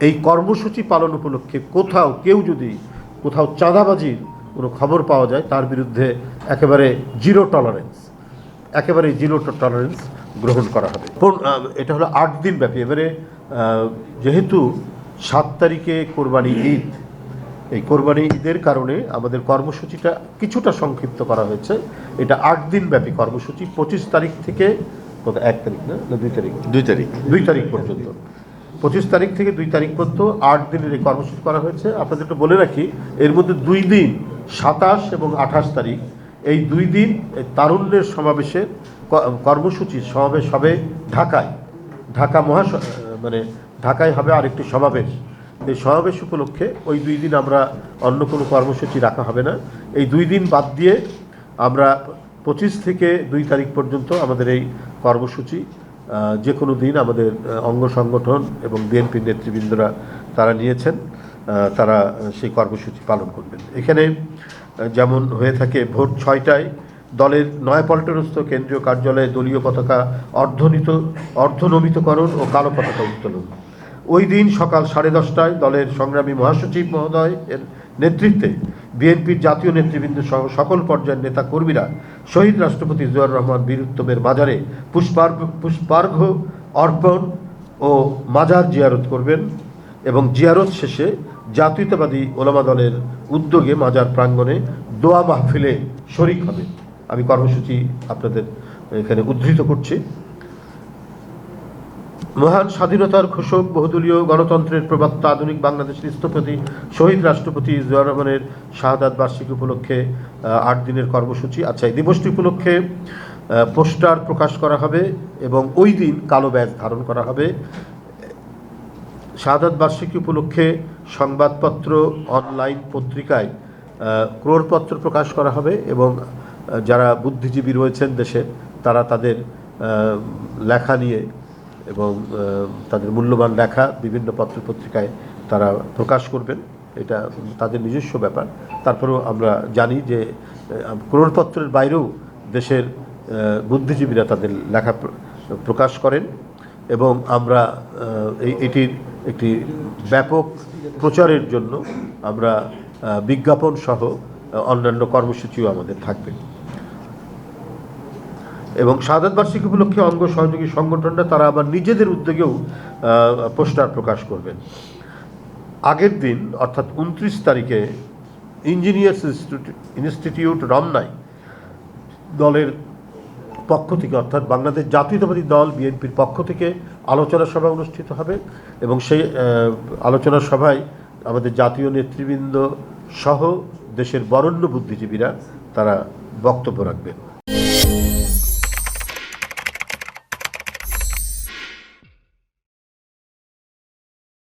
এই কর্মসূচি পালন উপলক্ষে কেউ যদি কোথাও চাঁদাবাজির কোনো খবর পাওয়া যায় তার বিরুদ্ধে একেবারে জিরো টলারেন্স গ্রহণ করা হবে। এটা হলো 8 দিন ব্যাপী। এবারে যেহেতু 7 তারিখে কোরবানি ঈদ, এই কোরবানি ঈদের কারণে আমাদের কর্মসূচিটা কিছুটা সংক্ষিপ্ত করা হয়েছে। এটা 8 দিন ব্যাপী কর্মসূচি। 25 তারিখ থেকে 1 তারিখ না 2 তারিখ পর্যন্ত, 25 তারিখ থেকে 2 তারিখ পর্যন্ত 8 দিনের এই কর্মসূচি করা হয়েছে। আপনাদের একটু বলে রাখি, এর মধ্যে 2 দিন 27 এবং 28 তারিখ, এই 2 দিন তারুণ্যের সমাবেশের সমাবেশ হবে ঢাকায়। ঢাকায় হবে আরেকটি সমাবেশ। এই সমাবেশ উপলক্ষে ওই 2 দিন আমরা অন্য কোনো কর্মসূচি রাখা হবে না। এই 2 দিন বাদ দিয়ে আমরা 25 থেকে 2 তারিখ পর্যন্ত আমাদের এই কর্মসূচি যে কোনো দিন আমাদের অঙ্গ সংগঠন এবং বিএনপির নেতৃবৃন্দরা তারা নিয়েছেন, তারা সেই কর্মসূচি পালন করবেন। এখানে যেমন হয়ে থাকে, ভোর 6টায় দলের নয়াপল্টনস্থ কেন্দ্রীয় কার্যালয়ে দলীয় পতাকা অর্ধনমিতকরণ ও কালো পতাকা উত্তোলন। ওই দিন সকাল 10:30টায় দলের সংগ্রামী মহাসচিব মহোদয় এর নেতৃত্বে বিএনপির জাতীয় নেতৃবৃন্দ সহ সকল পর্যায়ের নেতা কর্মীরা শহীদ রাষ্ট্রপতি জিয়াউর রহমান বীর উত্তমের মাজারে পুষ্পার্ঘ্য অর্পণ ও মাজার জিয়ারত করবেন এবং জিয়ারত শেষে জাতীয়তাবাদী ওলামা দলের উদ্যোগে মাজার প্রাঙ্গণে দোয়া মাহফিলে শরিক হবে। আমি কর্মসূচি আপনাদের এখানে উদ্ধৃত করছি। মহান স্বাধীনতার ঘোষক, বহুদলীয় গণতন্ত্রের প্রবক্তা, আধুনিক বাংলাদেশের স্থপতি শহীদ রাষ্ট্রপতি জিয়াউর রহমানের শাহাদাত বার্ষিকী উপলক্ষে 8 দিনের কর্মসূচি। আচ্ছা, এই দিবসটি উপলক্ষে পোস্টার প্রকাশ করা হবে এবং ওই দিন কালো ব্যাজ ধারণ করা হবে। শাহাদাত বার্ষিকী উপলক্ষে সংবাদপত্র, অনলাইন পত্রিকায় ক্রোড়পত্র প্রকাশ করা হবে এবং যারা বুদ্ধিজীবী রয়েছেন দেশে তারা তাদের লেখা নিয়ে এবং তাদের মূল্যবান লেখা বিভিন্ন পত্রপত্রিকায় তারা প্রকাশ করবেন। এটা তাদের নিজস্ব ব্যাপার। তারপরেও আমরা জানি যে ক্রোড়পত্রের বাইরেও দেশের বুদ্ধিজীবীরা তাদের লেখা প্রকাশ করেন এবং আমরা এটির একটি ব্যাপক প্রচারের জন্য আমরা বিজ্ঞাপন সহ অন্যান্য কর্মসূচিও আমাদের থাকবে। এবং শাহাদাত বার্ষিকী উপলক্ষে অঙ্গ সহযোগী সংগঠনরা তারা আবার নিজেদের উদ্যোগেও পোস্টার প্রকাশ করবেন। আগের দিন অর্থাৎ 29 তারিখে ইঞ্জিনিয়ার্স ইনস্টিটিউট রমনায় দলের পক্ষ থেকে, অর্থাৎ বাংলাদেশ জাতীয়তাবাদী দল বিএনপির পক্ষ থেকে আলোচনা সভা অনুষ্ঠিত হবে এবং সেই আলোচনা সভায় আমাদের জাতীয় নেতৃবৃন্দ সহ দেশের বরেণ্য বুদ্ধিজীবীরা তারা বক্তব্য রাখবেন।